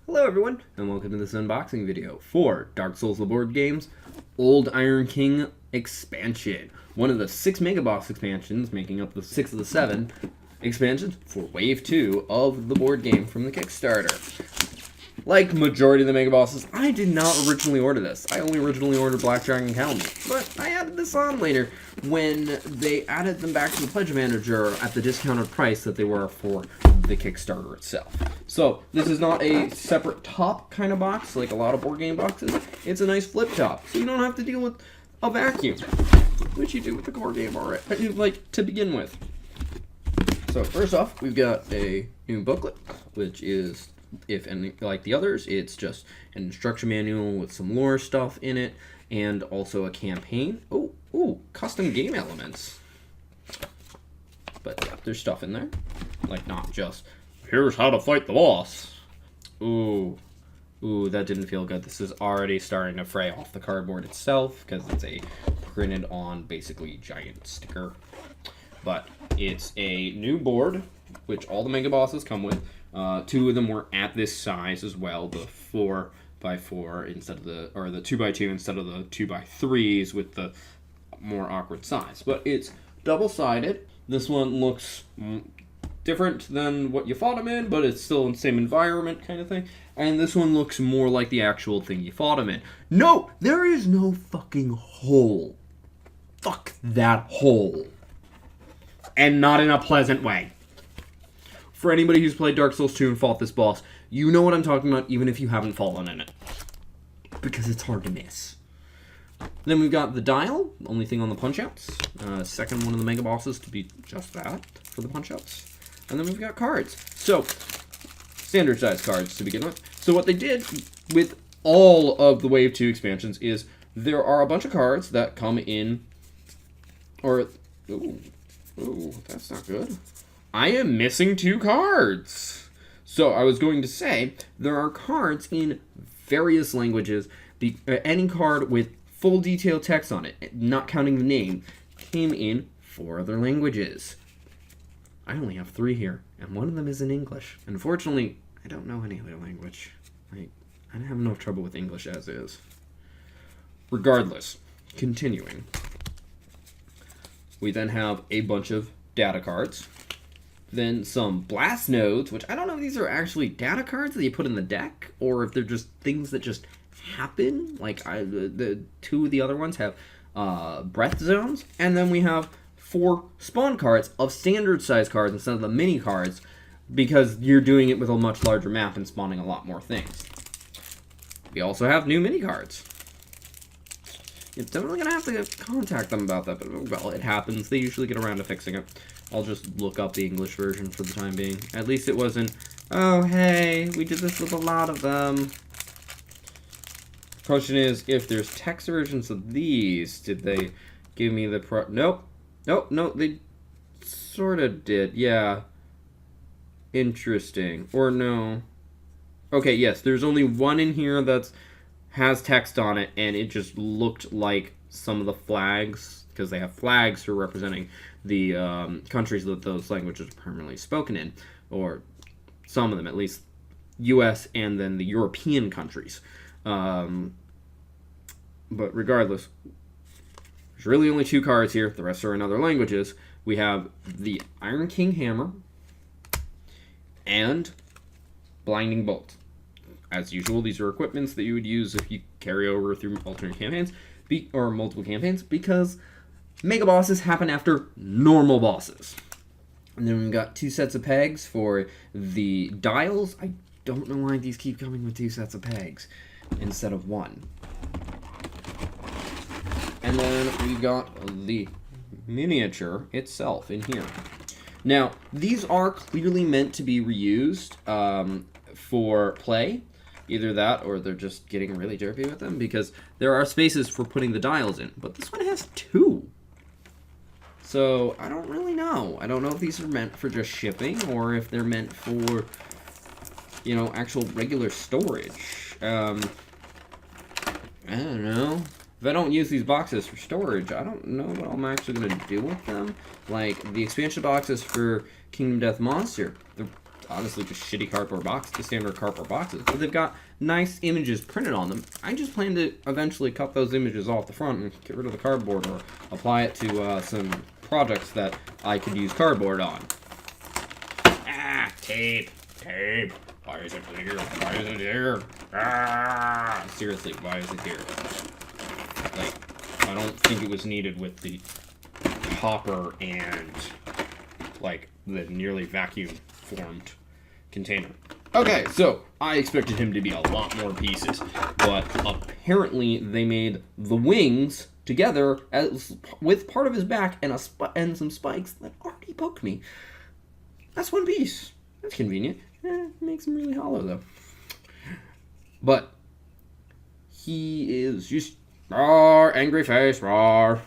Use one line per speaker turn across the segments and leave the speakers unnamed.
Hello everyone, and welcome to this unboxing video for Dark Souls the Board Games Old Iron King expansion. One of the 6 Mega Boss expansions, making up the 6 of the 7 expansions for Wave 2 of the board game from the Kickstarter. Like majority of the Mega Bosses, I did not originally order this. I only originally ordered Black Dragon Calendar, but I added this on later when they added them back to the Pledge Manager at the discounted price that they were for the Kickstarter itself. So this is not a separate top kind of box like a lot of board game boxes. It's a nice flip top, so you don't have to deal with a vacuum, which you do with the core game already, like to begin with. So first off, we've got a new booklet, which is, if any like the others, it's just an instruction manual with some lore stuff in it, and also a campaign. Ooh, custom game elements. But yeah, there's stuff in there, like not just here's how to fight the boss. Ooh, that didn't feel good. This is already starting to fray off the cardboard itself because it's a printed on basically giant sticker. But it's a new board, which all the Mega Bosses come with. 2 of them were at this size as well, the 4x4 instead of the 2x2 instead of the 2x3s with the more awkward size. But it's double-sided. This one looks different than what you fought him in, but it's still in the same environment kind of thing. And this one looks more like the actual thing you fought him in. No, there is no fucking hole. Fuck that hole. And not in a pleasant way. For anybody who's played Dark Souls 2 and fought this boss, you know what I'm talking about, even if you haven't fallen in it. Because it's hard to miss. Then we've got the dial, only thing on the punch-outs. Second one of the Mega Bosses to be just that for the punch-outs. And then we've got cards. So, standard size cards to begin with. So what they did with all of the Wave 2 expansions is there are a bunch of cards that come in, or, ooh, that's not good. I am missing 2 cards. So I was going to say, there are cards in various languages. Any card with full detailed text on it, not counting the name, came in 4 other languages. I only have 3 here, and one of them is in English. Unfortunately, I don't know any other language. I have enough trouble with English as is. Regardless, continuing. We then have a bunch of data cards. Then some blast nodes, which I don't know if these are actually data cards that you put in the deck, or if they're just things that just happen. Like the 2 of the other ones have breath zones, and then we have 4 spawn cards of standard size cards instead of the mini cards, because you're doing it with a much larger map and spawning a lot more things. We also have new mini cards. You're definitely gonna have to contact them about that, but well, it happens. They usually get around to fixing it. I'll just look up the English version for the time being. At least it wasn't, oh hey, we did this with a lot of them. Question is, if there's text versions of these, did they give me the Nope, they sort of did, yeah. Interesting, or no. Okay, yes, there's only one in here that has text on it, and it just looked like some of the flags, because they have flags for representing the countries that those languages are primarily spoken in, or some of them at least, US and then the European countries. But regardless, there's really only 2 cards here. The rest are in other languages. We have the Iron King Hammer and Blinding Bolt. As usual, these are equipments that you would use if you carry over through alternate campaigns, or multiple campaigns, because Mega Bosses happen after normal bosses. And then we've got 2 sets of pegs for the dials. I don't know why these keep coming with 2 sets of pegs instead of 1. And then we've got the miniature itself in here. Now, these are clearly meant to be reused for play. Either that, or they're just getting really derpy with them, because there are spaces for putting the dials in. But this one has 2. So, I don't really know. I don't know if these are meant for just shipping, or if they're meant for, you know, actual regular storage. I don't know. If I don't use these boxes for storage, I don't know what I'm actually going to do with them. Like, the expansion boxes for Kingdom Death Monster, honestly just shitty cardboard boxes, the standard cardboard boxes, but they've got nice images printed on them. I just plan to eventually cut those images off the front and get rid of the cardboard, or apply it to some projects that I could use cardboard on. Ah, tape. Why is it here? Why is it here? Ah, seriously, why is it here? Like, I don't think it was needed with the hopper and, like, the nearly vacuum-formed container. Okay, so I expected him to be a lot more pieces, but apparently they made the wings together with part of his back and some spikes that already poked me. That's one piece. That's convenient. Makes him really hollow, though. But he is just roar, angry face, roar.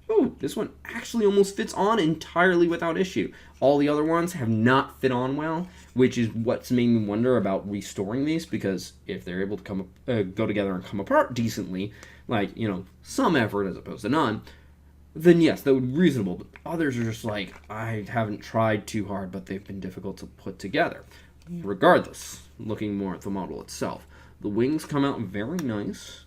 Oh, this one actually almost fits on entirely without issue. All the other ones have not fit on well, which is what's made me wonder about restoring these, because if they're able to go together and come apart decently, like, you know, some effort as opposed to none, then yes, that would be reasonable. But others are just like, I haven't tried too hard, but they've been difficult to put together. Regardless, looking more at the model itself, the wings come out very nice.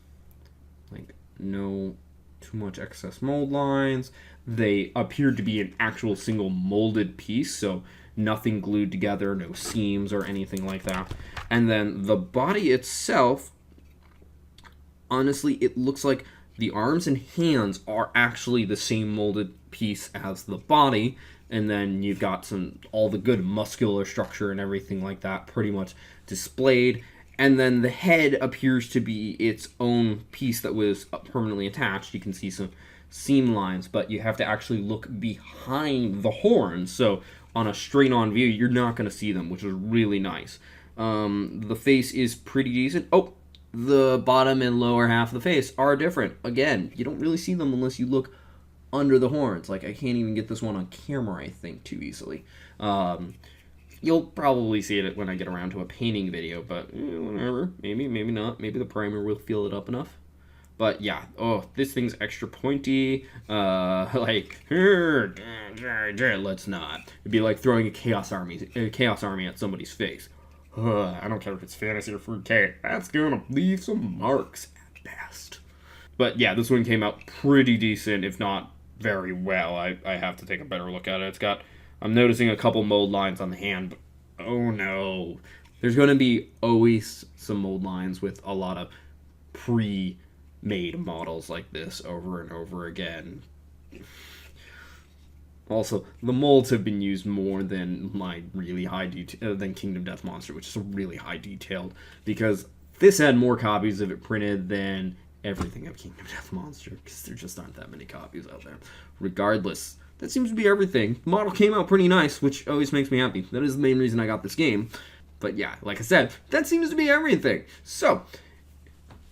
Like, no too much excess mold lines. They appear to be an actual single molded piece, so nothing glued together, no seams or anything like that. And then the body itself, honestly, it looks like the arms and hands are actually the same molded piece as the body, and then you've got all the good muscular structure and everything like that pretty much displayed. And then the head appears to be its own piece that was permanently attached. You can see some seam lines, but you have to actually look behind the horns. So on a straight-on view, you're not going to see them, which is really nice. The face is pretty decent. Oh, the bottom and lower half of the face are different. Again, you don't really see them unless you look under the horns. Like, I can't even get this one on camera, I think, too easily. You'll probably see it when I get around to a painting video, but whatever. Maybe not. Maybe the primer will fill it up enough. But yeah, oh, this thing's extra pointy. Like, let's not. It'd be like throwing a chaos army at somebody's face. I don't care if it's fantasy or 4K. That's gonna leave some marks at best. But yeah, this one came out pretty decent, if not very well. I have to take a better look at it. I'm noticing a couple mold lines on the hand, but oh no. There's going to be always some mold lines with a lot of pre-made models like this over and over again. Also, the molds have been used more than my really high than Kingdom Death Monster, which is really high detailed, because this had more copies of it printed than everything of Kingdom Death Monster, because there just aren't that many copies out there. Regardless, that seems to be everything. The model came out pretty nice, which always makes me happy. That is the main reason I got this game. But yeah, like I said, that seems to be everything. So,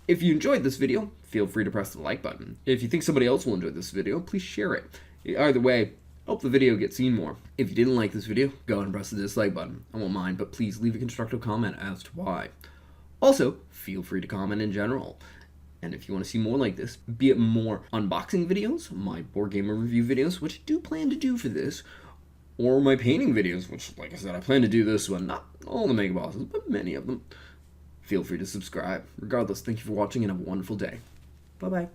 if you enjoyed this video, feel free to press the like button. If you think somebody else will enjoy this video, please share it. Either way, help the video get seen more. If you didn't like this video, go ahead and press the dislike button. I won't mind, but please leave a constructive comment as to why. Also, feel free to comment in general. And if you want to see more like this, be it more unboxing videos, my board gamer review videos, which I do plan to do for this, or my painting videos, which, like I said, I plan to do this one, not all the Mega Bosses, but many of them, feel free to subscribe. Regardless, thank you for watching and have a wonderful day. Bye-bye.